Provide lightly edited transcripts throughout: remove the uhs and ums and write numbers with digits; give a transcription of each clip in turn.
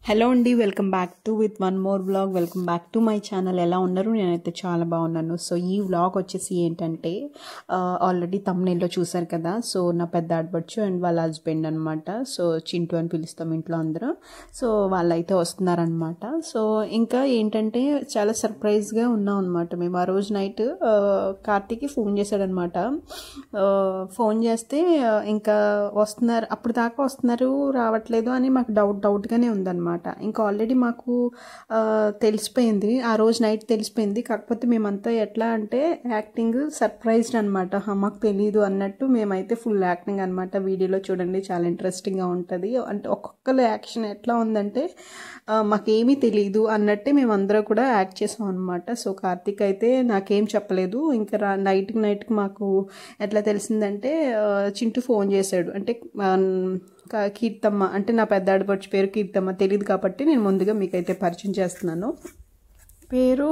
Hello అండి, welcome back to with one more vlog. Welcome back to my channel. ఎలా ఉన్నారు? నేనైతే చాలా బాగున్నాను. సో ఈ వ్లాగ్ వచ్చేసి ఏంటంటే ఆల్రెడీ తమ్నైల్లో చూసారు కదా. సో నా పెద్ద ఆడపడుచు అండ్ వాళ్ళ హస్బెండ్ అనమాట. సో చింటూ అని పిలుస్తాం ఇంట్లో అందరూ. సో వాళ్ళైతే వస్తున్నారనమాట. సో ఇంకా ఏంటంటే చాలా సర్ప్రైజ్గా ఉన్నాం అనమాట మేము. ఆ రోజు నైట్ కార్తీక్కి ఫోన్ చేశాడనమాట. ఫోన్ చేస్తే ఇంకా వస్తున్నారు, అప్పుడు దాకా వస్తున్నారు రావట్లేదు అని మాకు డౌట్గానే ఉందన్నమాట. ఇంకా ఆల్రెడీ మాకు తెలిసిపోయింది, ఆ రోజు నైట్ తెలిసిపోయింది. కాకపోతే మేమంతా ఎట్లా అంటే యాక్టింగ్ సర్ప్రైజ్డ్ అనమాట. మాకు తెలీదు అన్నట్టు మేమైతే ఫుల్ యాక్టింగ్ అనమాట. వీడియోలో చూడండి, చాలా ఇంట్రెస్టింగ్గా ఉంటుంది. అంటే ఒక్కొక్కరు యాక్షన్ ఎట్లా ఉందంటే మాకేమీ తెలియదు అన్నట్టే మేమందరం కూడా యాక్ట్ చేసాం అనమాట. సో కార్తీక్ అయితే నాకేం చెప్పలేదు. ఇంకా నైట్కి మాకు ఎట్లా తెలిసిందంటే చింటూ ఫోన్ చేశాడు. అంటే కీర్తమ్మ, అంటే నా పెద్ద ఆడపడుచు పేరు కీర్తమ్మ, తెలియదు కాబట్టి నేను ముందుగా మీకైతే పరిచయం చేస్తున్నాను. పేరు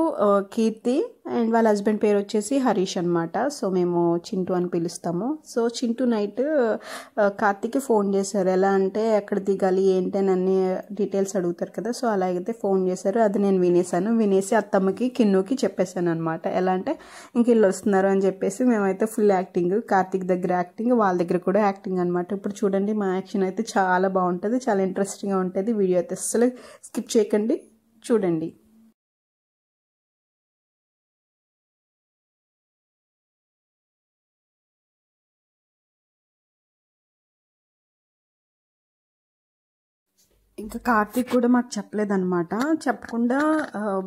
కీర్తి అండ్ వాళ్ళ హస్బెండ్ పేరు వచ్చేసి హరీష్ అనమాట. సో మేము చింటూ అని పిలుస్తాము. సో చింటూ నైట్ కార్తీక్కి ఫోన్ చేశారు. ఎలా అంటే ఎక్కడ దిగాలి ఏంటి అని అన్ని డీటెయిల్స్ అడుగుతారు కదా. సో అలాగైతే ఫోన్ చేశారు. అది నేను వినేసి అత్తమ్మకి కిన్నుకి చెప్పేశాను అనమాట. ఎలా అంటే ఇంక వీళ్ళు వస్తున్నారు అని చెప్పేసి మేమైతే ఫుల్ యాక్టింగ్, కార్తీక్ దగ్గర యాక్టింగ్, వాళ్ళ దగ్గర కూడా యాక్టింగ్ అనమాట. ఇప్పుడు చూడండి, మా యాక్షన్ అయితే చాలా బాగుంటుంది, చాలా ఇంట్రెస్టింగ్గా ఉంటుంది. వీడియో అయితే అస్సలు స్కిప్ చేయకండి, చూడండి. ఇంకా కార్తీక్ కూడా మాకు చెప్పలేదన్నమాట. చెప్పకుండా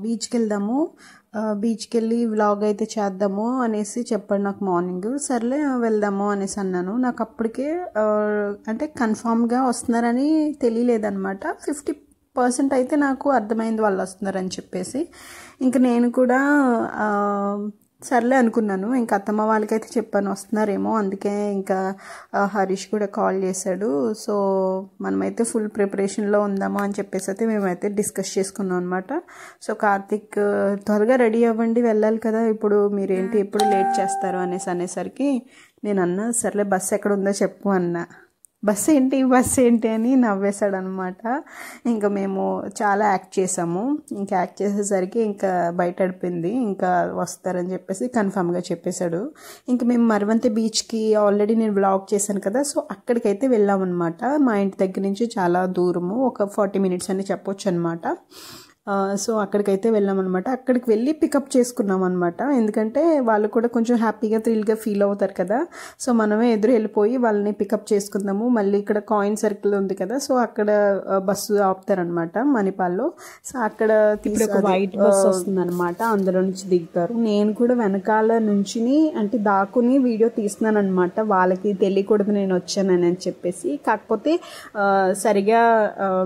బీచ్కి వెళ్ళి వ్లాగ్ అయితే చేద్దాము అనేసి చెప్పాడు నాకు మార్నింగ్. సర్లే వెళ్దాము అనేసి అన్నాను. నాకు అప్పటికే అంటే కన్ఫామ్గా వస్తున్నారని తెలియలేదన్నమాట. 50% అయితే నాకు అర్థమైంది వాళ్ళు వస్తున్నారని చెప్పేసి. ఇంకా నేను కూడా సర్లే అనుకున్నాను. ఇంకా అత్తమ్మ వాళ్ళకైతే చెప్పాను వస్తున్నారేమో. అందుకే ఇంకా హరీష్ కూడా కాల్ చేశాడు. సో మనమైతే ఫుల్ ప్రిపరేషన్లో ఉందామా అని చెప్పేసి అయితే మేమైతే డిస్కస్ చేసుకున్నాం అనమాట. సో కార్తీక్ త్వరగా రెడీ అవ్వండి, వెళ్ళాలి కదా, ఇప్పుడు మీరేంటి ఎప్పుడు లేట్ చేస్తారు అనేసరికి నేను అన్నా సర్లే బస్సు ఎక్కడ ఉందో చెప్పు అన్నా. బస్సు ఏంటి అని నవ్వేశాడు అనమాట. ఇంకా మేము చాలా యాక్ట్ చేసాము. ఇంకా యాక్ట్ చేసేసరికి ఇంకా బయట అడిపోయింది. ఇంకా వస్తారని చెప్పేసి కన్ఫామ్గా చెప్పేశాడు. ఇంకా మేము మరవంతి బీచ్కి ఆల్రెడీ నేను వ్లాగ్ చేశాను కదా. సో అక్కడికైతే వెళ్ళామన్నమాట. మా ఇంటి దగ్గర నుంచి చాలా దూరము, ఒక 40 minutes అని చెప్పొచ్చు అనమాట. సో అక్కడికైతే వెళ్ళామన్నమాట. అక్కడికి వెళ్ళి పికప్ చేసుకున్నాం అనమాట. ఎందుకంటే వాళ్ళు కూడా కొంచెం హ్యాపీగా థ్రిల్గా ఫీల్ అవుతారు కదా. సో మనమే ఎదురు వెళ్ళిపోయి వాళ్ళని పికప్ చేసుకుందాము. మళ్ళీ ఇక్కడ కాయిన్ సర్కిల్ ఉంది కదా, సో అక్కడ బస్సు ఆపుతారనమాట మణిపాల్లో. సో అక్కడ ఒక వైట్ బస్సు వస్తుంది అనమాట, అందులో నుంచి దిగుతారు. నేను కూడా వెనకాల నుంచి అంటే దాక్కుని వీడియో తీస్తున్నాను అనమాట. వాళ్ళకి తెలియకూడదు నేను వచ్చానని చెప్పేసి. కాకపోతే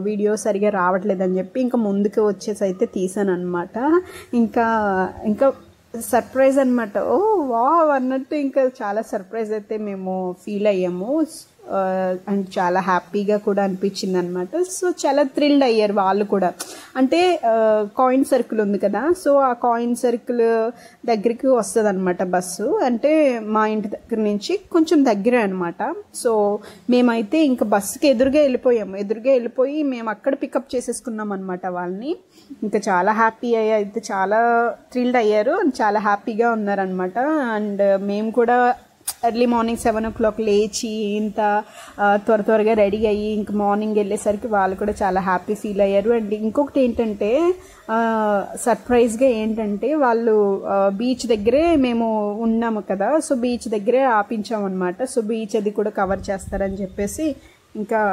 వీడియో సరిగా రావట్లేదని చెప్పి ఇంకా ముందుకు వచ్చేసి అయితే తీసాను అనమాట. ఇంకా సర్ప్రైజ్ అనమాట. ఓ వావ్ అన్నట్టు ఇంకా చాలా సర్ప్రైజ్ అయితే మేము ఫీల్ అయ్యాము. అండ్ చాలా హ్యాపీగా కూడా అనిపించింది అనమాట. సో చాలా థ్రిల్డ్ అయ్యారు వాళ్ళు కూడా. అంటే కాయిన్ సర్కిల్ ఉంది కదా, సో ఆ కాయిన్ సర్కిల్ దగ్గరికి వస్తుంది అనమాట బస్సు. అంటే మా ఇంటి దగ్గర నుంచి కొంచెం దగ్గరే అనమాట. సో మేమైతే ఇంకా బస్సుకి ఎదురుగా వెళ్ళిపోయి మేము అక్కడ పికప్ చేసేసుకున్నాం అనమాట వాళ్ళని. ఇంకా చాలా హ్యాపీ అయితే చాలా థ్రిల్డ్ అయ్యారు అండ్ చాలా హ్యాపీగా ఉన్నారనమాట. అండ్ మేము కూడా ఎర్లీ మార్నింగ్ 7 o'clock లేచి ఇంత త్వరగా రెడీ అయ్యి ఇంక మార్నింగ్ వెళ్ళేసరికి వాళ్ళు కూడా చాలా హ్యాపీ ఫీల్ అయ్యారు. అండ్ ఇంకొకటి ఏంటంటే సర్ప్రైజ్గా ఏంటంటే వాళ్ళు బీచ్ దగ్గరే మేము ఉన్నాము కదా, సో బీచ్ దగ్గరే ఆపించాము అనమాట. సో బీచ్ అది కూడా కవర్ చేస్తారని చెప్పేసి ఇంకా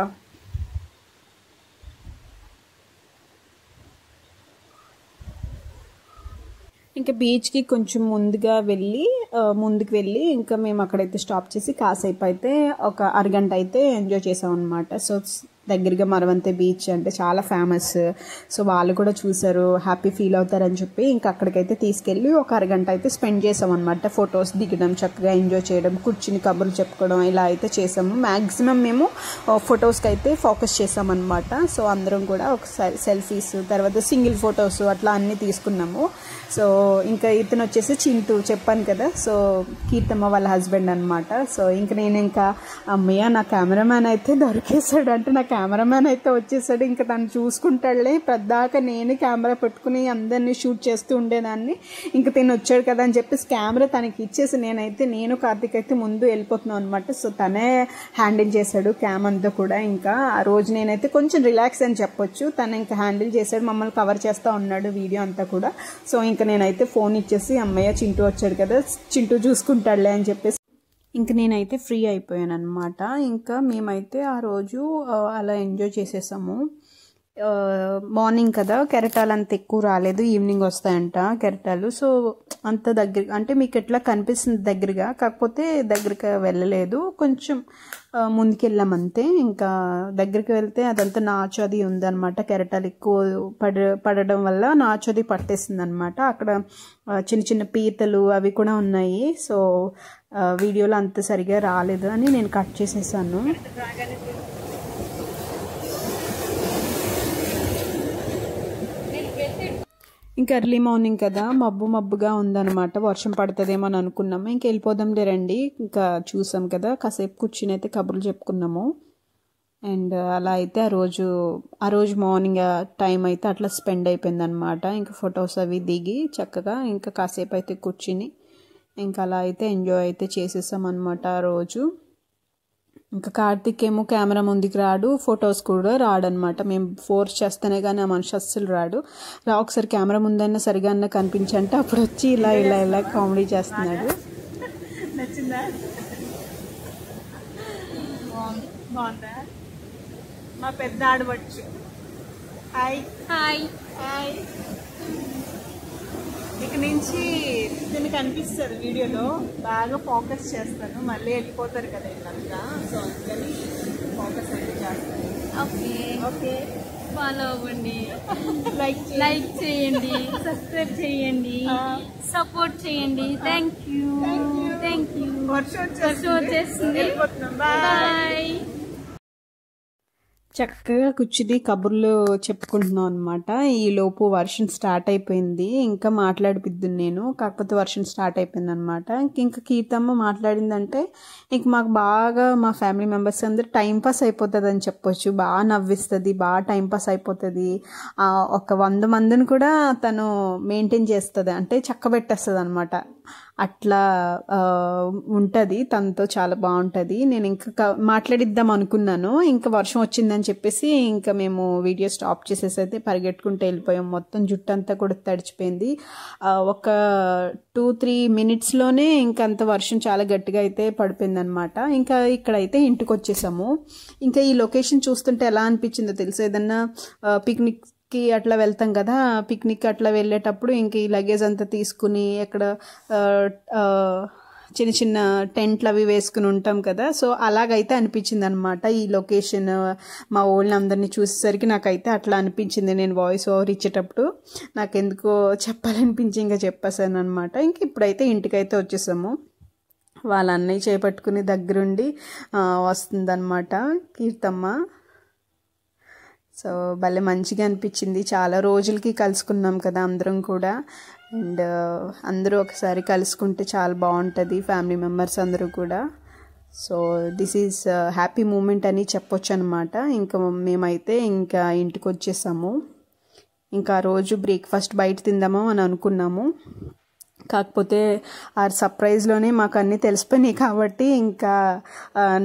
బీచ్కి కొంచెం ముందుకు వెళ్ళి ఇంకా మేము అక్కడైతే స్టాప్ చేసి కాసేపు అయితే ఒక అరగంట అయితే ఎంజాయ్ చేసాం అనమాట. సో దగ్గరగా మరవంతే బీచ్ అంటే చాలా ఫేమస్. సో వాళ్ళు కూడా చూసారు, హ్యాపీ ఫీల్ అవుతారని చెప్పి ఇంకా అక్కడికైతే తీసుకెళ్ళి ఒక అరగంట అయితే స్పెండ్ చేసాం అనమాట. ఫొటోస్ దిగడం, చక్కగా ఎంజాయ్ చేయడం, కూర్చుని కబుర్లు చెప్పుకోవడం ఇలా అయితే చేసాము. మ్యాక్సిమం మేము ఫొటోస్కి అయితే ఫోకస్ చేసామన్నమాట. సో అందరం కూడా ఒక సెల్ఫీస్, తర్వాత సింగిల్ ఫొటోస్ అట్లా అన్నీ తీసుకున్నాము. సో ఇంకా ఇతను వచ్చేసి చింటూ, చెప్పాను కదా, సో కీర్తమ్మ వాళ్ళ హస్బెండ్ అనమాట. సో ఇంక నేను అమ్మయ్య నా కెమెరామ్యాన్ అయితే దొరికేశాడు, అంటే నా కెమెరామ్యాన్ అయితే వచ్చేసాడు. ఇంకా తను చూసుకుంటాడులే, పెద్దాక నేను కెమెరా పెట్టుకుని అందరినీ షూట్ చేస్తూ ఉండేదాన్ని. ఇంకా తిని వచ్చాడు కదా అని చెప్పేసి కెమెరా తనకి ఇచ్చేసి నేను కార్తీక్ అయితే ముందు వెళ్ళిపోతున్నాం అనమాట. సో తనే హ్యాండిల్ చేశాడు క్యామ్ అంతా కూడా. ఇంకా ఆ రోజు నేనైతే కొంచెం రిలాక్స్ అని చెప్పొచ్చు. తను ఇంకా హ్యాండిల్ చేశాడు, మమ్మల్ని కవర్ చేస్తూ ఉన్నాడు వీడియో అంతా కూడా. సో ఇంకా నేనైతే ఫోన్ ఇచ్చేసి అమ్మయ్య చింటూ వచ్చాడు కదా, చింటూ చూసుకుంటాడులే అని చెప్పేసి ఇంక నేనైతే ఫ్రీ అయిపోయాను అనమాట. ఇంకా మేమైతే ఆ రోజు అలా ఎంజాయ్ చేసేసాము. మార్నింగ్ కదా, కెరటాలు అంత ఎక్కువ రాలేదు, ఈవినింగ్ వస్తాయంట కెరటాలు. సో అంత దగ్గర అంటే మీకు ఎట్లా కనిపిస్తుంది దగ్గరగా, కాకపోతే దగ్గరగా వెళ్ళలేదు, కొంచెం ముందుకెళ్ళాం అంతే. ఇంకా దగ్గరికి వెళ్తే అదంతా నాచు అది ఉందన్నమాట. కెరటాలు ఎక్కువ పడడం వల్ల నాచు అది పట్టేసింది అనమాట. అక్కడ చిన్న చిన్న పీతలు అవి కూడా ఉన్నాయి. సో వీడియోలో అంత సరిగా రాలేదు అని నేను కట్ చేసేసాను. ఇంకా ఎర్లీ మార్నింగ్ కదా, మబ్బుగా ఉందన్నమాట, వర్షం పడుతుందేమో అని అనుకున్నాము. ఇంక వెళ్ళిపోదాంలే రండి. ఇంకా చూసాం కదా, కాసేపు కూర్చుని అయితే కబుర్లు చెప్పుకున్నాము. అండ్ అలా అయితే ఆ రోజు మార్నింగ్ టైం అయితే అట్లా స్పెండ్ అయిపోయింది అనమాట. ఇంకా ఫొటోస్ అవి దిగి చక్కగా ఇంకా కాసేపు అయితే కూర్చుని ఇంకా అలా అయితే ఎంజాయ్ అయితే చేసేసాం అనమాట ఆ రోజు. ఇంకా కార్తీక్ ఏమో కెమెరా ముందుకు రాడు, ఫొటోస్ కూడా రాడనమాట. మేము ఫోర్స్ చేస్తేనే కానీ ఆ మనిషి అస్సలు రాడు. ఒకసారి కెమెరా ముందన్నా సరిగా అన్నా కనిపించంటే అప్పుడు వచ్చి ఇలా కామెడీ చేస్తున్నాడు. నచ్చిందా? బాగుందా? మా పెద్ద ఆడవచ్చు. Hi hi hi. ఇక నుంచి దీనికి అనిపిస్తుంది వీడియోలో బాగా ఫోకస్ చేస్తాను, మళ్ళీ వెళ్ళిపోతారు కదా ఇలాగా. సో అందుకని ఫోకస్ అయితే చేస్తాను. ఓకే ఓకే, ఫాలో అవ్వండి, లైక్ చేయండి, సబ్స్క్రైబ్ చేయండి, సపోర్ట్ చేయండి. Thank you. వర్షం వచ్చేస్తుంది. బాయ్. చక్కగా కూర్చుని కబుర్లు చెప్పుకుంటున్నాం అనమాట. ఈ లోపు వర్షం స్టార్ట్ అయిపోయింది. ఇంకా మాట్లాడిపిద్దును నేను, కాకపోతే వర్షం స్టార్ట్ అయిపోయింది అనమాట. ఇంకా కీర్తమ్మ మాట్లాడిందంటే ఇంక మాకు బాగా మా ఫ్యామిలీ మెంబర్స్ అందరూ టైంపాస్ అయిపోతుంది అని చెప్పొచ్చు. బాగా నవ్విస్తుంది, బాగా టైంపాస్ అయిపోతుంది. ఒక 100 మందిని కూడా తను మెయింటైన్ చేస్తుంది, అంటే చక్కబెట్టేస్తుంది అనమాట. అట్లా ఉంటుంది తనతో, చాలా బాగుంటుంది. నేను ఇంకా మాట్లాడిద్దాం అనుకున్నాను, ఇంకా వర్షం వచ్చిందని చెప్పేసి ఇంకా మేము వీడియో స్టాప్ చేసేసి అయితే పరిగెట్టుకుంటూ వెళ్ళిపోయాం. మొత్తం జుట్టు అంతా కూడా తడిచిపోయింది. ఒక 2-3 మినిట్స్లోనే ఇంకా అంత వర్షం చాలా గట్టిగా అయితే పడిపోయింది అనమాట. ఇంకా ఇక్కడైతే ఇంటికి వచ్చేసాము. ఇంకా ఈ లొకేషన్ చూస్తుంటే ఎలా అనిపించిందో తెలుసు, ఏదన్నా పిక్నిక్కి అట్లా వెళ్తాం కదా, పిక్నిక్ అట్లా వెళ్ళేటప్పుడు ఇంక ఈ లగేజ్ అంతా తీసుకుని ఎక్కడ చిన్న చిన్న టెంట్లు అవి వేసుకుని ఉంటాం కదా. సో అలాగైతే అనిపించింది అనమాట ఈ లొకేషన్. మా వాళ్ళని అందరినీ చూసేసరికి నాకైతే అట్లా అనిపించింది. నేను వాయిస్ ఓవర్ ఇచ్చేటప్పుడు నాకెందుకో చెప్పాలనిపించి ఇంకా చెప్పేసాను అనమాట. ఇంక ఇప్పుడైతే ఇంటికైతే వచ్చేసాము. వాళ్ళ అన్నయ్య చేపట్టుకుని దగ్గరుండి వస్తుందన్నమాట కీర్తమ్మ. సో భలే మంచిగా అనిపించింది. చాలా రోజులకి కలుసుకున్నాం కదా అందరం కూడా. అండ్ అందరూ ఒకసారి కలుసుకుంటే చాలా బాగుంటుంది, ఫ్యామిలీ మెంబర్స్ అందరూ కూడా. So this is happy moment అని చెప్పొచ్చు అనమాట. ఇంకా మేమైతే ఇంకా ఇంటికి వచ్చేసాము. ఇంకా ఆ రోజు బ్రేక్ఫాస్ట్ బయట తిందాము అని అనుకున్నాము, కాకపోతే ఆ సర్ప్రైజ్లోనే మాకు అన్నీ తెలిసిపోయినాయి కాబట్టి ఇంకా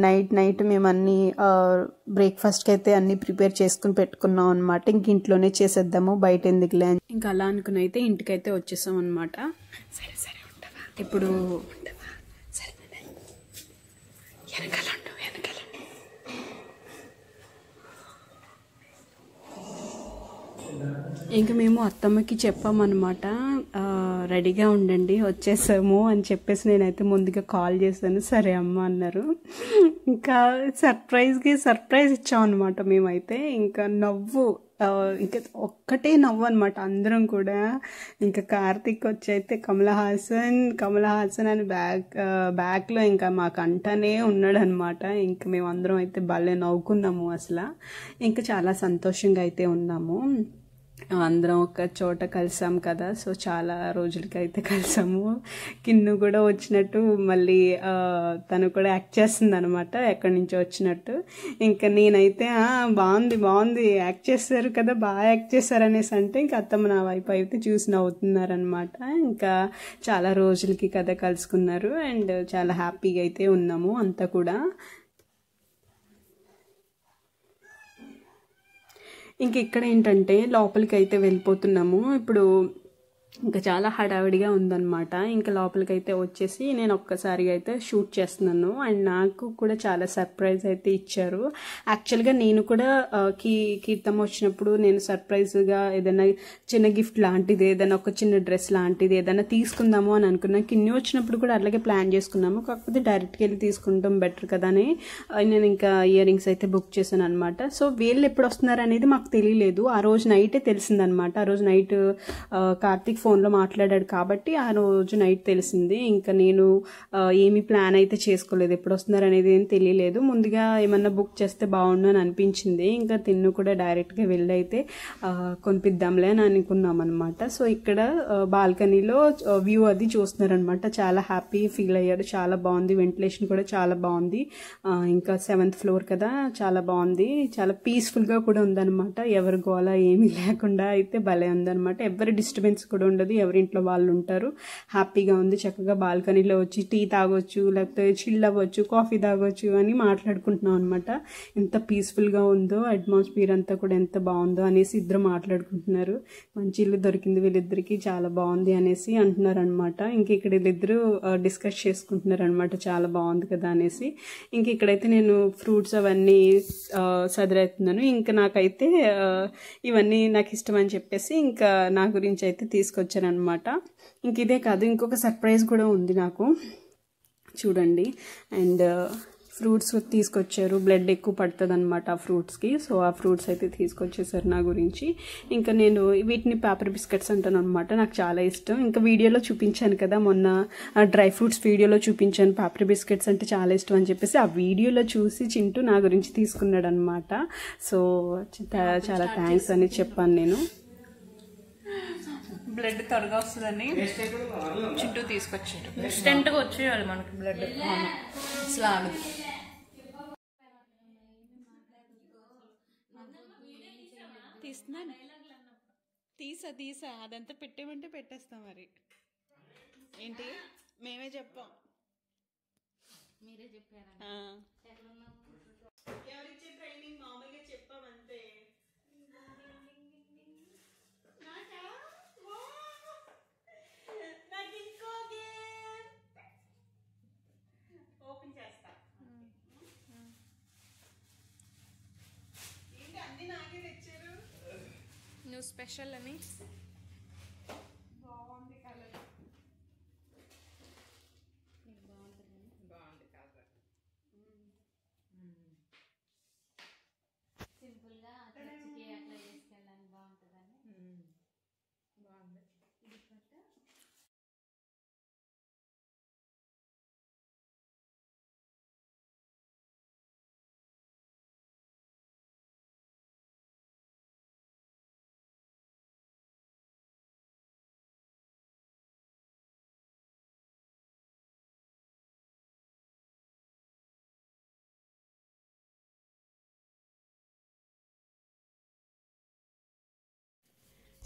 నైట్ మేము అన్నీ బ్రేక్ఫాస్ట్కి అయితే అన్నీ ప్రిపేర్ చేసుకుని పెట్టుకున్నాం అనమాట. ఇంక ఇంట్లోనే చేసేద్దాము, బయట ఎందుకులే అని ఇంకా అలా అనుకుని అయితే ఇంటికైతే వచ్చేసాం అనమాట. సరే ఉంటావా ఇప్పుడు, సరే వెనకాల ఇంకా మేము అత్తమ్మకి చెప్పామన్నమాట, రెడీగా ఉండండి వచ్చేసాము అని చెప్పేసి. నేనైతే ముందుగా కాల్ చేశాను, సరే అమ్మ అన్నారు. ఇంకా సర్ప్రైజ్ ఇచ్చామన్నమాట మేమైతే. ఇంకా ఇంకా ఒక్కటే నవ్వు అనమాట అందరం కూడా. ఇంకా కార్తీక్ వచ్చి అయితే కమల్ హాసన్ అని బ్యాక్లో ఇంకా మాకు అంటానే ఉన్నాడు అనమాట. ఇంకా మేమందరం అయితే భలే నవ్వుకున్నాము అసలు. ఇంకా చాలా సంతోషంగా అయితే ఉన్నాము. అందరం ఒక చోట కలిసాం కదా, సో చాలా రోజులకి అయితే కలిసాము. కిన్ను కూడా వచ్చినట్టు మళ్ళీ తను కూడా యాక్ట్ చేస్తుంది అనమాట, ఎక్కడి నుంచో వచ్చినట్టు. ఇంకా నేనైతే బాగుంది బాగుంది యాక్ట్ చేస్తారు కదా, బాగా యాక్ట్ చేస్తారు అనేసి అంటే ఇంకా అత్తమ్మ నా వైపు అయితే చూసి నవ్వుతున్నారనమాట. ఇంకా చాలా రోజులకి కదా కలుసుకున్నారు అండ్ చాలా హ్యాపీగా అయితే ఉన్నాము అంతా కూడా. ఇంక ఇక్కడ ఏంటంటే లోపలికి అయితే వెళ్ళిపోతున్నాము ఇప్పుడు. ఇంకా చాలా హడావిడిగా ఉందన్నమాట. ఇంకా లోపలికైతే వచ్చేసి నేను ఒక్కసారిగా అయితే షూట్ చేస్తున్నాను అండ్ నాకు కూడా చాలా సర్ప్రైజ్ అయితే ఇచ్చారు. యాక్చువల్గా నేను కూడా కీర్తమ్మ వచ్చినప్పుడు నేను సర్ప్రైజ్గా ఏదైనా చిన్న గిఫ్ట్ లాంటిది, ఏదైనా ఒక చిన్న డ్రెస్ లాంటిది ఏదైనా తీసుకుందాము అని అనుకున్నాను. కిన్ని వచ్చినప్పుడు కూడా అట్లాగే ప్లాన్ చేసుకున్నాము, కాకపోతే డైరెక్ట్గా వెళ్ళి తీసుకుంటాం బెటర్ కదా అని నేను ఇంకా ఇయర్ రింగ్స్ అయితే బుక్ చేశాను అనమాట. సో వీళ్ళు ఎప్పుడు వస్తున్నారు అనేది మాకు తెలియలేదు, ఆ రోజు నైటే తెలిసిందనమాట. ఆ రోజు నైట్ కార్తీక్ ఫోన్లో మాట్లాడాడు కాబట్టి ఆ రోజు నైట్ తెలిసింది. ఇంకా నేను ఏమి ప్లాన్ అయితే చేసుకోలేదు, ఎప్పుడు వస్తున్నారు అనేది ఏం తెలియలేదు. ముందుగా ఏమన్నా బుక్ చేస్తే బాగుండు అని అనిపించింది. ఇంకా తిన్ను కూడా డైరెక్ట్గా వెళ్ళి అయితే కొనిపిద్దాంలే అని అనుకున్నాం అనమాట. సో ఇక్కడ బాల్కనీలో వ్యూ అది చూస్తున్నారనమాట. చాలా హ్యాపీ ఫీల్ అయ్యాడు, చాలా బాగుంది, వెంటిలేషన్ కూడా చాలా బాగుంది. ఇంకా 7th ఫ్లోర్ కదా, చాలా బాగుంది, చాలా పీస్ఫుల్గా కూడా ఉందన్నమాట. ఎవరి గోల ఏమీ లేకుండా అయితే భలే ఉందన్నమాట. ఎవరి డిస్టర్బెన్స్ కూడా ఉండదు, ఎవరింట్లో వాళ్ళు ఉంటారు. హ్యాపీగా ఉంది, చక్కగా బాల్కనీలో వచ్చి టీ తాగొచ్చు, లేకపోతే చిల్ అవ్వచ్చు, కాఫీ తాగొచ్చు అని మాట్లాడుకుంటున్నాం అనమాట. ఎంత పీస్ఫుల్గా ఉందో అట్మాస్ఫియర్ అంతా కూడా ఎంత బాగుందో అనేసి ఇద్దరు మాట్లాడుకుంటున్నారు. మంచి ఇల్లు దొరికింది వీళ్ళిద్దరికి, చాలా బాగుంది అనేసి అంటున్నారు అనమాట. ఇంక ఇక్కడ వీళ్ళిద్దరూ డిస్కస్ చేసుకుంటున్నారు అనమాట, చాలా బాగుంది కదా అనేసి. ఇంక ఇక్కడైతే నేను ఫ్రూట్స్ అవన్నీ సదిరేస్తున్నాను. ఇంకా నాకైతే ఇవన్నీ నాకు ఇష్టం అని చెప్పేసి ఇంకా నా గురించి అయితే తీసుకొచ్చారనమాట. ఇంక ఇదే కాదు, ఇంకొక సర్ప్రైజ్ కూడా ఉంది నాకు, చూడండి. అండ్ ఫ్రూట్స్ తీసుకొచ్చారు, బ్లడ్ ఎక్కువ పడుతుంది అనమాట ఆ ఫ్రూట్స్కి. సో ఆ ఫ్రూట్స్ అయితే తీసుకొచ్చేసారు నా గురించి. ఇంకా నేను వీటిని పేపర్ బిస్కెట్స్ అంటాను అనమాట, నాకు చాలా ఇష్టం. ఇంకా వీడియోలో చూపించాను కదా మొన్న, డ్రై ఫ్రూట్స్ వీడియోలో చూపించాను, పేపర్ బిస్కెట్స్ అంటే చాలా ఇష్టం అని చెప్పేసి ఆ వీడియోలో చూసి చింటూ నా గురించి తీసుకున్నాడు అనమాట. సో చాలా థ్యాంక్స్ అని చెప్పాను నేను. బ్లడ్ త్వరగా వస్తుందని చింటూ తీసుకొచ్చాడు, ఇన్స్టెంట్గా వచ్చేయాలి మనకి బ్లడ్, అసలు ఆగదు. తీస్తున్నాను, తీసా అదంతా పెట్టేమంటే పెట్టేస్తాం. మరి ఏంటి మేమే చెప్పాం, మీరే చెప్పారా? ఎవరిచ్చే ట్రైనింగ్ మామూలుగా చెప్పామంతే. ఓపెన్ చేస్తా, ఏంటి అన్ని నాకే తెచ్చారు, నువ్వు స్పెషల్ అని. బాగుంది కలర్, బాగుంది కాదు, సింపుల్ గా చర్చికి అట్లా చేసుకెళ్ళాలని బాగుంటుందని. బాగుంది ఇది పట్ట.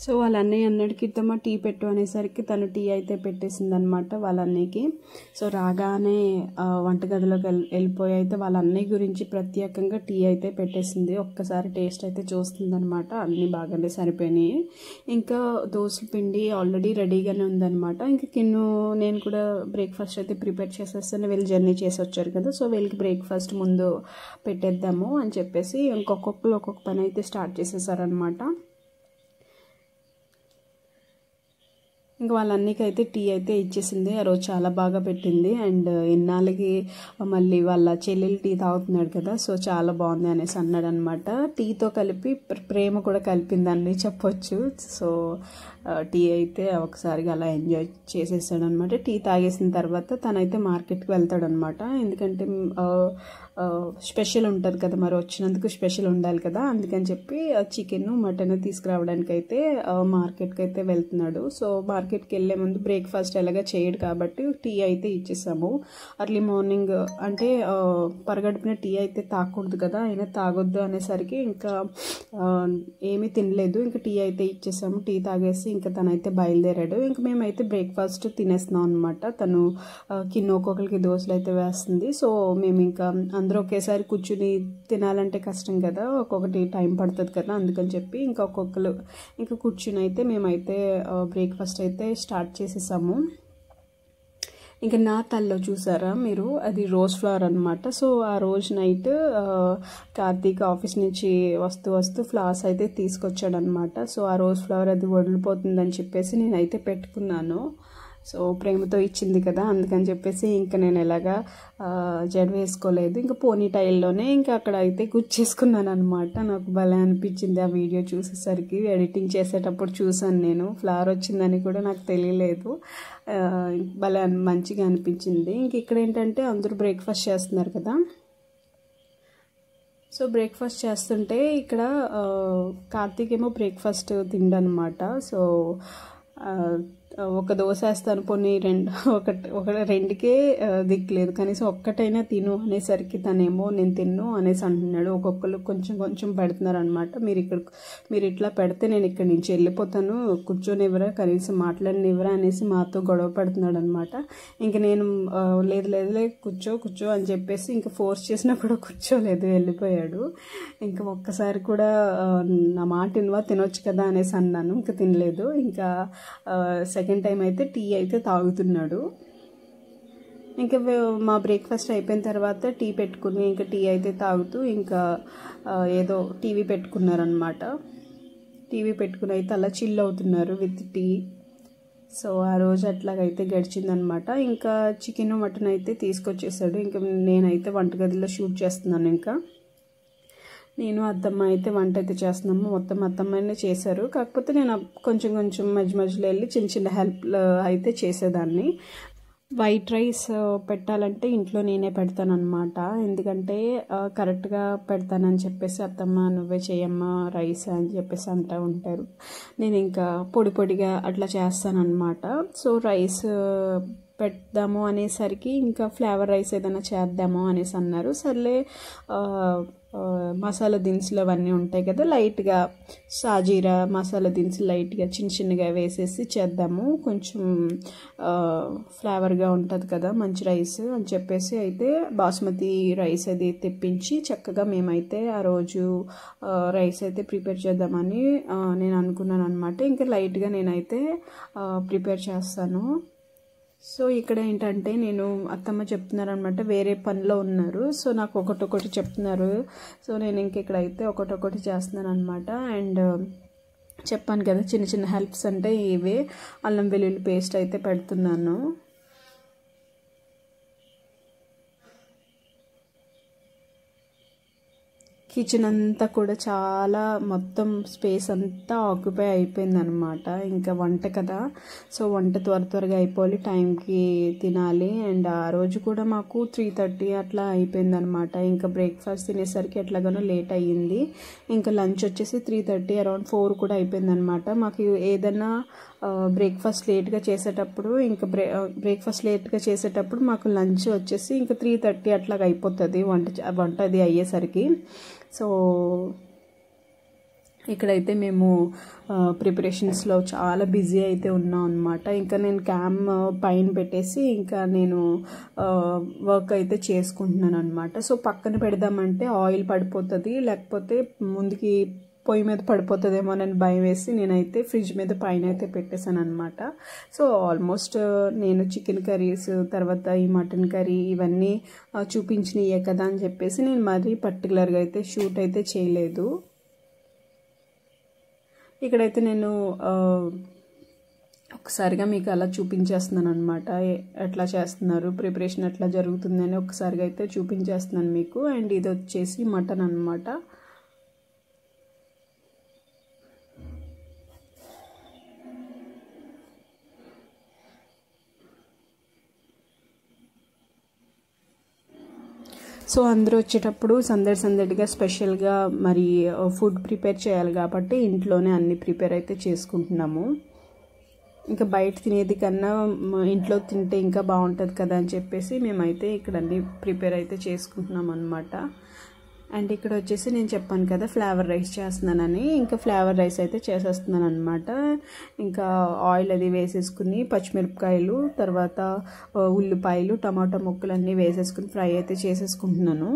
సో వాళ్ళ అన్నయ్య అన్నడికి ఇద్దమ్మ టీ పెట్టు అనేసరికి తను టీ అయితే పెట్టేసింది అనమాట వాళ్ళ అన్నయ్యకి. సో రాగానే వంటగదిలోకి వెళ్ళిపోయి అయితే వాళ్ళ అన్నయ్య గురించి ప్రత్యేకంగా టీ అయితే పెట్టేసింది. ఒక్కసారి టేస్ట్ అయితే చూస్తుంది అనమాట, అన్నీ బాగానే సరిపోయినాయి. ఇంకా దోశల పిండి ఆల్రెడీ రెడీగానే ఉందన్నమాట. ఇంకా నేను కూడా బ్రేక్ఫాస్ట్ అయితే ప్రిపేర్ చేసేస్తాను, వీళ్ళు జర్నీ చేసి వచ్చారు కదా, సో వీళ్ళకి బ్రేక్ఫాస్ట్ ముందు పెట్టేద్దాము అని చెప్పేసి ఒక్కొక్క పని అయితే స్టార్ట్ చేసేసారనమాట. ఇంకా వాళ్ళ అన్నయ్యకి అయితే టీ అయితే ఇచ్చేసింది, ఆ రోజు చాలా బాగా పెట్టింది. అండ్ ఇన్నాళ్ళకి మళ్ళీ వాళ్ళ చెల్లెలు టీ తాగుతున్నాడు కదా, సో చాలా బాగుంది అనేసి అన్నాడు అనమాట. టీతో కలిపి ప్రేమ కూడా కలిపిందని చెప్పొచ్చు. సో టీ అయితే ఒకసారిగా అలా ఎంజాయ్ చేసేసాడు అనమాట. టీ తాగేసిన తర్వాత తనైతే మార్కెట్కి వెళ్తాడనమాట, ఎందుకంటే స్పెషల్ ఉంటుంది కదా, మరి వచ్చినందుకు స్పెషల్ ఉండాలి కదా, అందుకని చెప్పి చికెన్ మటన్ తీసుకురావడానికి అయితే మార్కెట్కి అయితే వెళ్తున్నాడు. సో మార్కెట్కి వెళ్ళే ముందు బ్రేక్ఫాస్ట్ ఎలాగా చేయడు కాబట్టి టీ అయితే ఇచ్చేసాము. అర్లీ మార్నింగ్ అంటే పరగడుపున టీ అయితే తాగకూడదు కదా, అయినా తాగొద్దు అనేసరికి ఇంకా ఏమీ తినలేదు. ఇంకా టీ అయితే ఇచ్చేసాము. టీ తాగేసి ఇంకా తనైతే బయలుదేరాడు. ఇంకా మేమైతే బ్రేక్ఫాస్ట్ తినేస్తున్నాం అనమాట. తను కింద ఒక్కొక్కరికి దోశలు అయితే వేస్తుంది. సో మేము ఇంకా అందరూ ఒకేసారి కూర్చుని తినాలంటే కష్టం కదా, ఒక్కొక్కటి టైం పడుతుంది కదా, అందుకని చెప్పి ఇంకా ఒక్కొక్కరు ఇంకా కూర్చుని అయితే మేమైతే బ్రేక్ఫాస్ట్ అయితే స్టార్ట్ చేసేసాము. ఇంకా నా తల్లో చూసారా మీరు, అది రోజ్ ఫ్లవర్ అనమాట. సో ఆ రోజు నైట్ కార్తీక్ ఆఫీస్ నుంచి వస్తూ ఫ్లవర్స్ అయితే తీసుకొచ్చాడనమాట. సో ఆ రోజ్ ఫ్లవర్ అది వదిలిపోతుందని చెప్పేసి నేనైతే పెట్టుకున్నాను. సో ప్రేమతో ఇచ్చింది కదా, అందుకని చెప్పేసి ఇంకా నేను ఎలాగా జడ వేసుకోలేదు, ఇంకా పోనీ టైల్లోనే ఇంకా అక్కడ అయితే గుచ్చేసుకున్నాను అనమాట. నాకు భలే అనిపించింది ఆ వీడియో చూసేసరికి. ఎడిటింగ్ చేసేటప్పుడు చూసాను నేను, ఫ్లవర్ వచ్చిందని కూడా నాకు తెలియలేదు. భలే మంచిగా అనిపించింది. ఇంక ఇక్కడ ఏంటంటే అందరూ బ్రేక్ఫాస్ట్ చేస్తున్నారు కదా. సో బ్రేక్ఫాస్ట్ చేస్తుంటే ఇక్కడ కార్తీక్ ఏమో బ్రేక్ఫాస్ట్ తిండనమాట. సో ఒక దోశ వేస్తాను, పోనీ రెండుకే దిక్కులేదు, కనీసం ఒక్కటైనా తిను అనేసరికి తనేమో నేను తిన్ను అనేసి అంటున్నాడు. ఒక్కొక్కరు కొంచెం పెడుతున్నారు అనమాట. మీరు ఇట్లా పెడితే నేను ఇక్కడి నుంచి వెళ్ళిపోతాను, కూర్చొనివ్వరా, కనీసం మాట్లాడనివ్వరా అనేసి మాతో గొడవ పెడుతున్నాడు అనమాట. ఇంకా నేను లేదు కూర్చో అని చెప్పేసి ఇంకా ఫోర్స్ చేసినా కూడా కూర్చోలేదు, వెళ్ళిపోయాడు. ఇంకా ఒక్కసారి కూడా నా మాట వినవా, తినొచ్చు కదా అనేసి అన్నాను. ఇంకా తినలేదు. ఇంకా సెకండ్ టైం అయితే టీ అయితే తాగుతున్నాడు. ఇంకా మా బ్రేక్ఫాస్ట్ అయిపోయిన తర్వాత టీ పెట్టుకుని ఇంకా టీ అయితే తాగుతూ ఇంకా ఏదో టీవీ పెట్టుకున్నారనమాట. టీవీ పెట్టుకుని అయితే అలా చిల్ అవుతున్నారు విత్ టీ. సో ఆ రోజు అట్లాగైతే గడిచిందనమాట. ఇంకా చికెన్ మటన్ అయితే తీసుకొచ్చేసాడు. ఇంకా నేనైతే వంటగదిలో షూట్ చేస్తున్నాను. ఇంకా నేను అత్తమ్మ అయితే వంట అయితే చేస్తున్నాము. మొత్తం అత్తమ్మనే చేశారు, కాకపోతే నేను కొంచెం మధ్యలో వెళ్ళి చిన్న హెల్ప్ అయితే చేసేదాన్ని. వైట్ రైస్ పెట్టాలంటే ఇంట్లో నేనే పెడతాను అనమాట, ఎందుకంటే కరెక్ట్గా పెడతానని చెప్పేసి అత్తమ్మ నువ్వే చేయమ్మా రైస్ అని చెప్పేసి అంటూ ఉంటారు. నేను ఇంకా పొడిగా అట్లా చేస్తానన్నమాట. సో రైస్ పెడదాము అనేసరికి ఇంకా ఫ్లేవర్ రైస్ ఏదైనా చేద్దాము అనేసి అన్నారు. సర్లే మసాలా దినుసులు అవన్నీ ఉంటాయి కదా, లైట్గా సాజీరా మసాలా దినుసులు లైట్గా చిన్నగా వేసేసి చేద్దాము, కొంచెం ఫ్లేవర్గా ఉంటుంది కదా మంచి రైస్ అని చెప్పేసి అయితే బాస్మతి రైస్ అది తెప్పించి చక్కగా మేమైతే ఆ రోజు రైస్ అయితే ప్రిపేర్ చేద్దామని నేను అనుకున్నాను అనమాట. ఇంకా లైట్గా నేనైతే ప్రిపేర్ చేస్తాను. సో ఇక్కడ ఏంటంటే నేను అత్తమ్మ చెప్తున్నారనమాట, వేరే పనిలో ఉన్నారు. సో నాకు ఒకటొకటి చెప్తున్నారు. సో నేను ఇంకెక్కడైతే ఒకటొకటి చేస్తున్నాను అనమాట. అండ్ చెప్పాను కదా చిన్న హెల్ప్స్ అంటే ఇవే. అల్లం వెల్లుల్లి పేస్ట్ అయితే పెడుతున్నాను. కిచెన్ అంతా కూడా చాలా మొత్తం స్పేస్ అంతా ఆక్యుపై అయిపోయిందనమాట. ఇంకా వంట కదా, సో వంట త్వరగా అయిపోవాలి, టైంకి తినాలి. అండ్ ఆ రోజు కూడా మాకు 3:30 అట్లా అయిపోయిందనమాట. ఇంకా బ్రేక్ఫాస్ట్ తినేసరికి ఎట్లాగానో లేట్ అయ్యింది. ఇంకా లంచ్ వచ్చేసి 3:30 అరౌండ్ 4 కూడా అయిపోయిందనమాట. మాకు ఏదైనా బ్రేక్ఫాస్ట్ లేట్గా చేసేటప్పుడు బ్రేక్ఫాస్ట్ లేట్గా చేసేటప్పుడు మాకు లంచ్ వచ్చేసి ఇంకా 3:30 అట్లాగా అయిపోతుంది వంట అది అయ్యేసరికి. సో ఇక్కడైతే మేము ప్రిపరేషన్స్లో చాలా బిజీ అయితే ఉన్నాం అనమాట. ఇంకా నేను క్యామ్ పైన పెట్టేసి ఇంకా నేను వర్క్ అయితే చేసుకుంటున్నాను అనమాట. సో పక్కన పెడదామంటే ఆయిల్ పడిపోతుంది, లేకపోతే ముందుకి పొయ్యి మీద పడిపోతుందేమో అని భయం వేసి నేనైతే ఫ్రిడ్జ్ మీద పైన అయితే పెట్టేశాను అనమాట. సో ఆల్మోస్ట్ నేను చికెన్ కర్రీస్ తర్వాత ఈ మటన్ కర్రీ ఇవన్నీ చూపించినయే కదా అని చెప్పేసి నేను మరీ పర్టికులర్గా అయితే షూట్ అయితే చేయలేదు. ఇక్కడైతే నేను ఒకసారిగా మీకు అలా చూపించేస్తున్నాను అనమాట, ఎట్లా చేస్తున్నారు ప్రిపరేషన్ ఎట్లా జరుగుతుందని ఒకసారిగా అయితే చూపించేస్తున్నాను మీకు. అండ్ ఇది వచ్చేసి మటన్ అనమాట. సో అందరూ వచ్చేటప్పుడు సందడిగా స్పెషల్గా మరి ఫుడ్ ప్రిపేర్ చేయాలి కాబట్టి ఇంట్లోనే అన్ని ప్రిపేర్ అయితే చేసుకుంటున్నాము. ఇంకా బయట తినేది కన్నా ఇంట్లో తింటే ఇంకా బాగుంటుంది కదా అని చెప్పేసి మేమైతే ఇక్కడ అన్ని ప్రిపేర్ అయితే చేసుకుంటున్నాం అనమాట. అండ్ ఇక్కడ వచ్చేసి నేను చెప్పాను కదా ఫ్లేవర్ రైస్ చేస్తున్నానని, ఇంకా ఫ్లేవర్ రైస్ అయితే చేసేస్తున్నాను అనమాట. ఇంకా ఆయిల్ అది వేసేసుకుని పచ్చిమిరపకాయలు, తర్వాత ఉల్లిపాయలు, టమాటా ముక్కలు అన్నీ వేసేసుకుని ఫ్రై అయితే చేసేసుకుంటున్నాను.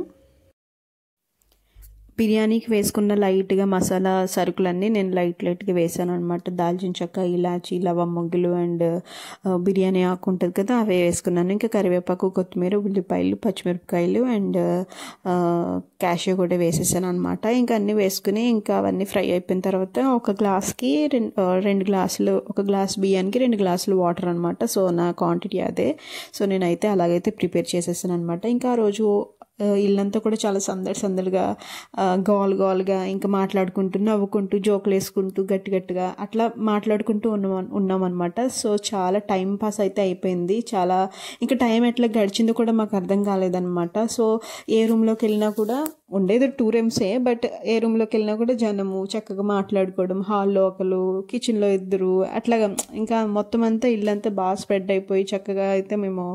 బిర్యానీకి వేసుకున్న లైట్గా మసాలా సరుకులన్నీ నేను లైట్గా వేసాను అనమాట. దాల్చిన చెక్క, ఇలాచి, లవంగిలు అండ్ బిర్యానీ ఆకు ఉంటుంది కదా అవే వేసుకున్నాను. ఇంకా కరివేపాకు, కొత్తిమీర, ఉల్లిపాయలు, పచ్చిమిరపకాయలు అండ్ క్యాషియో కూడా వేసేసాను అనమాట. ఇంకా అన్నీ వేసుకుని ఇంకా అవన్నీ ఫ్రై అయిపోయిన తర్వాత ఒక గ్లాస్కి 2 గ్లాసులు, ఒక గ్లాస్ బియ్యానికి 2 గ్లాసులు వాటర్ అనమాట. సో నా క్వాంటిటీ అదే. సో నేనైతే అలాగైతే ప్రిపేర్ చేసేసాను అనమాట. ఇంకా ఆ రోజు ఇల్లంతా కూడా చాలా సందడిగా గోల్గా ఇంకా మాట్లాడుకుంటూ, నవ్వుకుంటూ, జోకులు వేసుకుంటూ, గట్టిగా అట్లా మాట్లాడుకుంటూ ఉన్నామన్నమాట. సో చాలా టైం పాస్ అయితే అయిపోయింది. చాలా ఇంకా టైం ఎట్లా గడిచిందో కూడా మాకు అర్థం కాలేదన్నమాట. సో ఏ రూమ్లోకి వెళ్ళినా కూడా ఉండేది 2 రూమ్సే, బట్ ఏ రూమ్లోకి వెళ్ళినా కూడా జనము చక్కగా మాట్లాడుకోవడం, హాల్లో ఒకరు, కిచెన్లో 2, అట్లాగా ఇంకా మొత్తం అంతా ఇల్లంతా బాగా స్ప్రెడ్ అయిపోయి చక్కగా అయితే మేము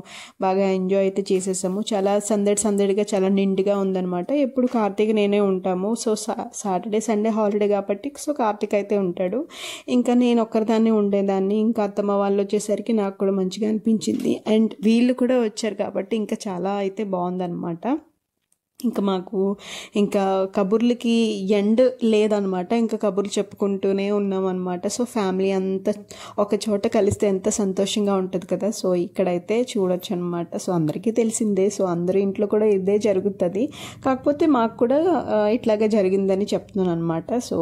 బాగా ఎంజాయ్ అయితే చేసేసాము. చాలా సందడిగా చాలా నిండుగా ఉందన్నమాట. ఎప్పుడు కార్తీక్ నేనే ఉంటాము. సో సాటర్డే సండే హాలిడే కాబట్టి సో కార్తీక్ అయితే ఉంటాడు. ఇంకా నేను ఒక్కరిదాన్ని ఉండేదాన్ని. ఇంకా అత్తమ్మ వాళ్ళు వచ్చేసరికి నాకు కూడా మంచిగా అనిపించింది. అండ్ వీళ్ళు కూడా వచ్చారు కాబట్టి ఇంకా చాలా అయితే బాగుందన్నమాట. ఇంకా మాకు ఇంకా కబుర్లకి ఎండ్ లేదనమాట. ఇంకా కబుర్లు చెప్పుకుంటూనే ఉన్నామన్నమాట. సో ఫ్యామిలీ అంతా ఒక చోట కలిస్తే ఎంత సంతోషంగా ఉంటుంది కదా. సో ఇక్కడైతే చూడొచ్చు అనమాట. సో అందరికీ తెలిసిందే. సో అందరి ఇంట్లో కూడా ఇదే జరుగుతుంది. కాకపోతే మాకు కూడా ఇట్లాగే జరిగిందని చెప్తున్నాను అనమాట. సో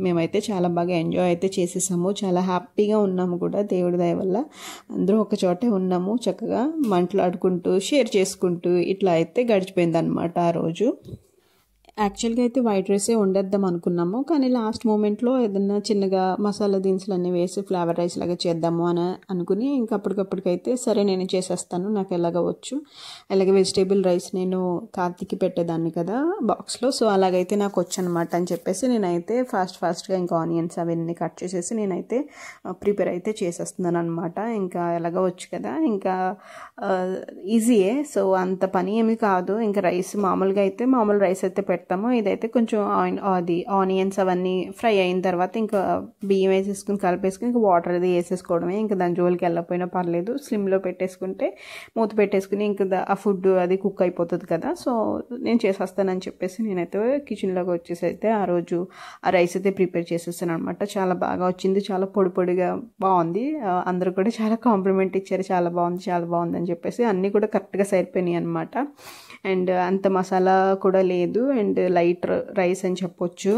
మేమైతే చాలా బాగా ఎంజాయ్ అయితే చేసేసాము. చాలా హ్యాపీగా ఉన్నాము కూడా దేవుడి దయ వల్ల. అందరూ ఒక చోటే ఉన్నాము, చక్కగా మాట్లాడుకుంటూ షేర్ చేసుకుంటూ ఇట్లా అయితే గడిచిపోయింది అనమాట ఆ రోజు. యాక్చువల్గా అయితే వైట్ రైసే వండేద్దాం అనుకున్నాము, కానీ లాస్ట్ మూమెంట్లో ఏదన్నా చిన్నగా మసాలా దినుసులు అన్నీ వేసి ఫ్లేవర్ రైస్ లాగా చేద్దాము అని అనుకుని ఇంకా అప్పటికప్పటికైతే సరే నేను చేసేస్తాను, నాకు ఎలాగ వచ్చు. అలాగే వెజిటేబుల్ రైస్ నేను కార్తీక్కి పెట్టేదాన్ని కదా బాక్స్లో, సో అలాగైతే నాకు వచ్చు అనమాట అని చెప్పేసి నేనైతే ఫాస్ట్గా ఇంకా ఆనియన్స్ అవన్నీ కట్ చేసేసి నేనైతే ప్రిపేర్ అయితే చేసేస్తున్నాను అనమాట. ఇంకా ఎలాగ వచ్చు కదా, ఇంకా ఈజీయే. సో అంత పని ఏమి కాదు. ఇంకా రైస్ మామూలుగా అయితే మామూలు రైస్ అయితే పెడతాము. ఇదైతే కొంచెం ఆనియన్స్ అవన్నీ ఫ్రై అయిన తర్వాత ఇంకా బియ్యం వేసేసుకుని కలిపేసుకుని ఇంకా వాటర్ అది వేసేసుకోవడమే. ఇంకా దాని జోలికి వెళ్ళకపోయినా పర్లేదు, స్లిమ్లో పెట్టేసుకుంటే మూత పెట్టేసుకుని ఇంకా ఆ ఫుడ్ అది కుక్ అయిపోతుంది కదా. సో నేను చేసేస్తానని చెప్పేసి నేనైతే కిచెన్లోకి వచ్చేసి అయితే ఆ రోజు ఆ రైస్ అయితే ప్రిపేర్ చేసేస్తాను అనమాట. చాలా బాగా వచ్చింది, చాలా పొడిగా బాగుంది. అందరూ కూడా చాలా కాంప్లిమెంట్ ఇచ్చారు, చాలా బాగుంది అని చెప్పేసి. అన్నీ కూడా కరెక్ట్గా సరిపోయినాయి అనమాట. అండ్ అంత మసాలా కూడా లేదు, అండ్ లైట్ రైస్ అని చెప్పొచ్చు.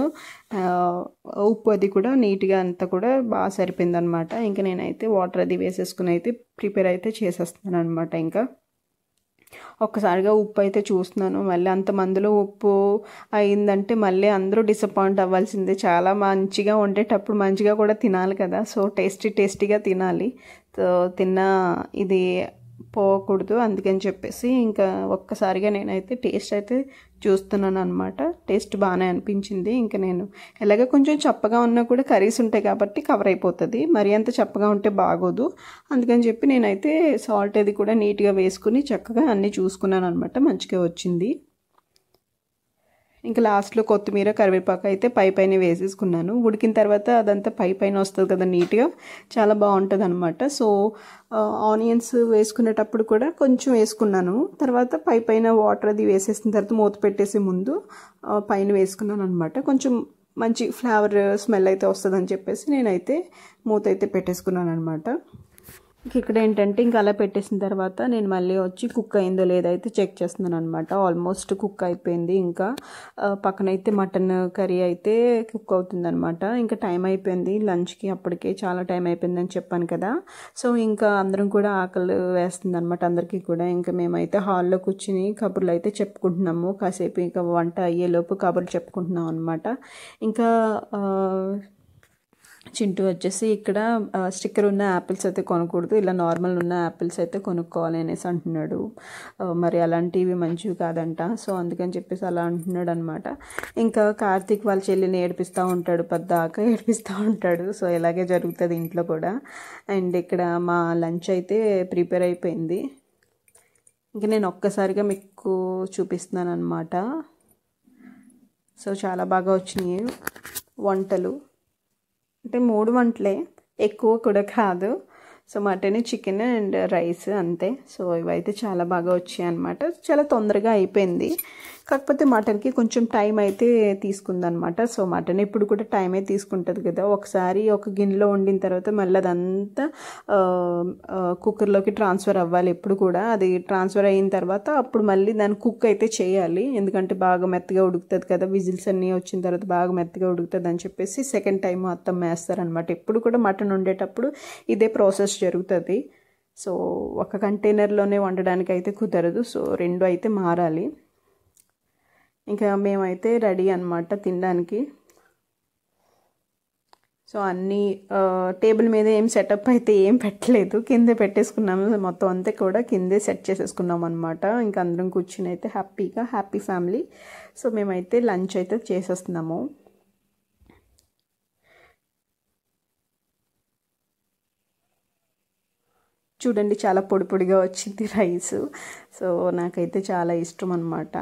ఉప్పు అది కూడా నీట్గా అంతా కూడా బాగా సరిపోయింది అనమాట. ఇంకా నేనైతే వాటర్ అది వేసేసుకుని అయితే ప్రిపేర్ అయితే చేసేస్తున్నాను అనమాట. ఇంకా ఒక్కసారిగా ఉప్పు అయితే చూస్తున్నాను, మళ్ళీ అంత మందిలో ఉప్పు అయిందంటే మళ్ళీ అందరూ డిసప్పాయింట్ అవ్వాల్సిందే. చాలా మంచిగా వండేటప్పుడు మంచిగా కూడా తినాలి కదా. సో టేస్టీగా తినాలి. సో ఇది పోకూడదు, అందుకని చెప్పేసి ఇంకా ఒక్కసారిగా నేనైతే టేస్ట్ అయితే చూస్తున్నాను అనమాట. టేస్ట్ బాగానే అనిపించింది. ఇంకా నేను ఎలాగ కొంచెం చప్పగా ఉన్నా కూడా కర్రీస్ ఉంటాయి కాబట్టి కవర్ అయిపోతుంది, మరి అంత చప్పగా ఉంటే బాగోదు. అందుకని చెప్పి నేనైతే సాల్ట్ అది కూడా నీట్గా వేసుకుని చక్కగా అన్నీ చూసుకున్నాను అనమాట. మంచిగా వచ్చింది. ఇంకా లాస్ట్లో కొత్తిమీర, కరివేపాకు అయితే పైన వేసేసుకున్నాను. ఉడికిన తర్వాత అదంతా పైన వస్తుంది కదా నీట్గా, చాలా బాగుంటుంది అనమాట. సో ఆనియన్స్ వేసుకునేటప్పుడు కూడా కొంచెం వేసుకున్నాను, తర్వాత పైన వాటర్ అది వేసేసిన తర్వాత మూత పెట్టేసి ముందు పైన వేసుకున్నాను అనమాట. కొంచెం మంచి ఫ్లేవర్ స్మెల్ అయితే వస్తుందని చెప్పేసి నేనైతే మూత అయితే పెట్టేసుకున్నాను అనమాట. ఇక్కడ ఏంటంటే ఇంకా అలా పెట్టేసిన తర్వాత నేను మళ్ళీ వచ్చి కుక్ అయిందో లేదో అయితే చెక్ చేస్తున్నాను అనమాట. ఆల్మోస్ట్ కుక్ అయిపోయింది. ఇంకా పక్కనైతే మటన్ కర్రీ అయితే కుక్ అవుతుందనమాట. ఇంకా టైం అయిపోయింది లంచ్కి, అప్పటికే చాలా టైం అయిపోయిందని చెప్పాను కదా. సో ఇంకా అందరం కూడా ఆకలి వేస్తుంది అనమాట అందరికీ కూడా. ఇంకా మేమైతే హాల్లో కూర్చుని కబుర్లు అయితే చెప్పుకుంటున్నాము. కాసేపు ఇంకా వంట అయ్యేలోపు కబుర్లు చెప్పుకుంటున్నాం అనమాట. ఇంకా చింటూ వచ్చేసి ఇక్కడ స్టిక్కర్ ఉన్న యాపిల్స్ అయితే కొనకూడదు, ఇలా నార్మల్ ఉన్న యాపిల్స్ అయితే కొనుక్కోవాలి అనేసి అంటున్నాడు. మరి అలాంటివి మంచివి కాదంట. సో అందుకని చెప్పేసి అలా అంటున్నాడు అనమాట. ఇంకా కార్తీక్ వాళ్ళ చెల్లిని ఏడిపిస్తూ ఉంటాడు, పద్దాకా ఏడిపిస్తూ ఉంటాడు. సో ఇలాగే జరుగుతుంది ఇంట్లో కూడా. అండ్ ఇక్కడ మా లంచ్ అయితే ప్రిపేర్ అయిపోయింది. ఇంకా నేను ఒక్కసారిగా మీకు చూపిస్తున్నాను అనమాట. సో చాలా బాగా వచ్చినాయి వంటలు, అంటే 3 వంటలే, ఎక్కువ కూడా కాదు. So mutton, chicken and rice అంతే. సో ఇవైతే చాలా బాగా వచ్చాయి అనమాట. చాలా తొందరగా అయిపోయింది. కాకపోతే మటన్కి కొంచెం టైం అయితే తీసుకుందనమాట. సో మటన్ ఎప్పుడు కూడా టైమే తీసుకుంటుంది కదా. ఒకసారి ఒక గిన్నెలో వండిన తర్వాత మళ్ళీ అదంతా కుక్కర్లోకి ట్రాన్స్ఫర్ అవ్వాలి. ఎప్పుడు కూడా అది ట్రాన్స్ఫర్ అయిన తర్వాత అప్పుడు మళ్ళీ దాన్ని కుక్ అయితే చేయాలి. ఎందుకంటే బాగా మెత్తగా ఉడుకుతుంది కదా, విజిల్స్ అన్నీ వచ్చిన తర్వాత బాగా మెత్తగా ఉడుకుతుంది అని చెప్పేసి సెకండ్ టైం అత్తమ్మ వేస్తారనమాట. ఎప్పుడు కూడా మటన్ వండేటప్పుడు ఇదే ప్రాసెస్ జరుగుతుంది. సో ఒక కంటైనర్లోనే వండడానికి అయితే కుదరదు. సో 2 అయితే మారాలి. ఇంకా మేమైతే రెడీ అనమాట తినడానికి. సో అన్నీ టేబుల్ మీద ఏం సెటప్ అయితే ఏం పెట్టలేదు, కిందే పెట్టేసుకున్నాము. మొత్తం అంతా కూడా కిందే సెట్ చేసేసుకున్నాం అనమాట. ఇంకా అందరం కూర్చుని అయితే హ్యాపీ ఫ్యామిలీ. సో మేమైతే లంచ్ అయితే చేసేస్తున్నాము. చూడండి చాలా పొడిగా వచ్చింది రైస్. సో నాకైతే చాలా ఇష్టం అనమాట.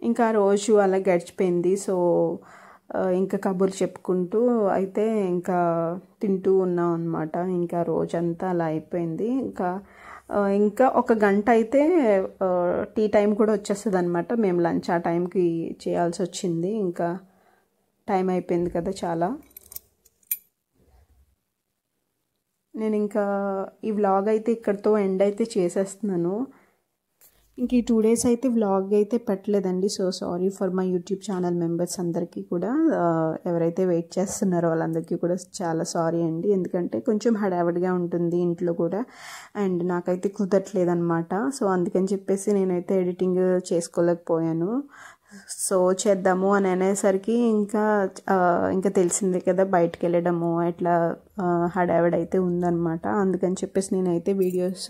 ఇంకా రోజు అలా గడిచిపోయింది. సో ఇంకా కబుర్లు చెప్పుకుంటూ అయితే ఇంకా తింటూ ఉన్నాం అనమాట. ఇంకా రోజంతా అలా అయిపోయింది. ఇంకా 1 గంట అయితే టీ టైం కూడా వచ్చేస్తుంది అనమాట. మేము లంచ్ ఆ టైంకి చేయాల్సి వచ్చింది. ఇంకా టైం అయిపోయింది కదా చాలా. నేను ఇంకా ఈ వ్లాగ్ అయితే ఇక్కడితో ఎండ్ అయితే చేసేస్తున్నాను. ఇంక ఈ 2 డేస్ అయితే వ్లాగ్ అయితే పెట్టలేదండి. So sorry for my YouTube channel members అందరికీ కూడా, ఎవరైతే వెయిట్ చేస్తున్నారో వాళ్ళందరికీ కూడా చాలా సారీ అండి. ఎందుకంటే కొంచెం హడావిడిగా ఉంటుంది ఇంట్లో కూడా, అండ్ నాకైతే కుదరట్లేదన్నమాట. సో అందుకని చెప్పేసి నేనైతే ఎడిటింగ్ చేసుకోలేకపోయాను. సో చేద్దాము అని అనేసరికి ఇంకా తెలిసిందే కదా, బయటకు వెళ్ళడము ఇట్లా హడావిడైతే ఉందన్నమాట. అందుకని చెప్పేసి నేనైతే వీడియోస్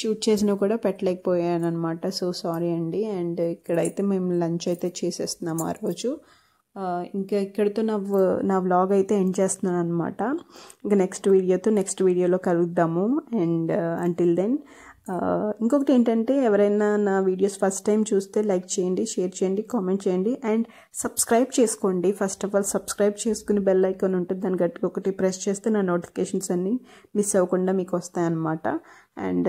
షూట్ చేసినా కూడా పెట్టలేకపోయాను అనమాట. సో సారీ అండి. అండ్ ఇక్కడైతే మేము లంచ్ అయితే చేసేస్తున్నాము ఆ రోజు. ఇంకా ఇక్కడితో నా వ్లాగ్ అయితే ఎండ్ చేస్తున్నాను అనమాట. ఇంకా నెక్స్ట్ వీడియోలో కలుద్దాము. అండ్ అంటిల్ దెన్ ఇంకొకటి ఏంటంటే, ఎవరైనా నా వీడియోస్ ఫస్ట్ టైం చూస్తే లైక్ చేయండి, షేర్ చేయండి, కామెంట్ చేయండి అండ్ సబ్స్క్రైబ్ చేసుకోండి. ఫస్ట్ ఆఫ్ ఆల్ సబ్స్క్రైబ్ చేసుకుని బెల్ ఐకాన్ ఉంటుంది, దాన్ని గట్టిగా ఒకటి ప్రెస్ చేస్తే నా నోటిఫికేషన్స్ అన్నీ మిస్ అవ్వకుండా మీకు వస్తాయన్నమాట. అండ్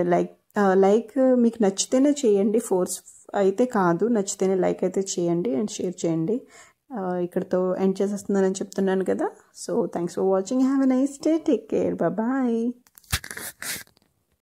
లైక్ మీకు నచ్చితేనే చేయండి, ఫోర్స్ అయితే కాదు, నచ్చితేనే లైక్ అయితే చేయండి అండ్ షేర్ చేయండి. ఇక్కడితో ఎండ్ చేసేస్తున్నానని చెప్తున్నాను కదా. So thanks for watching, have a nice day, take care, bye.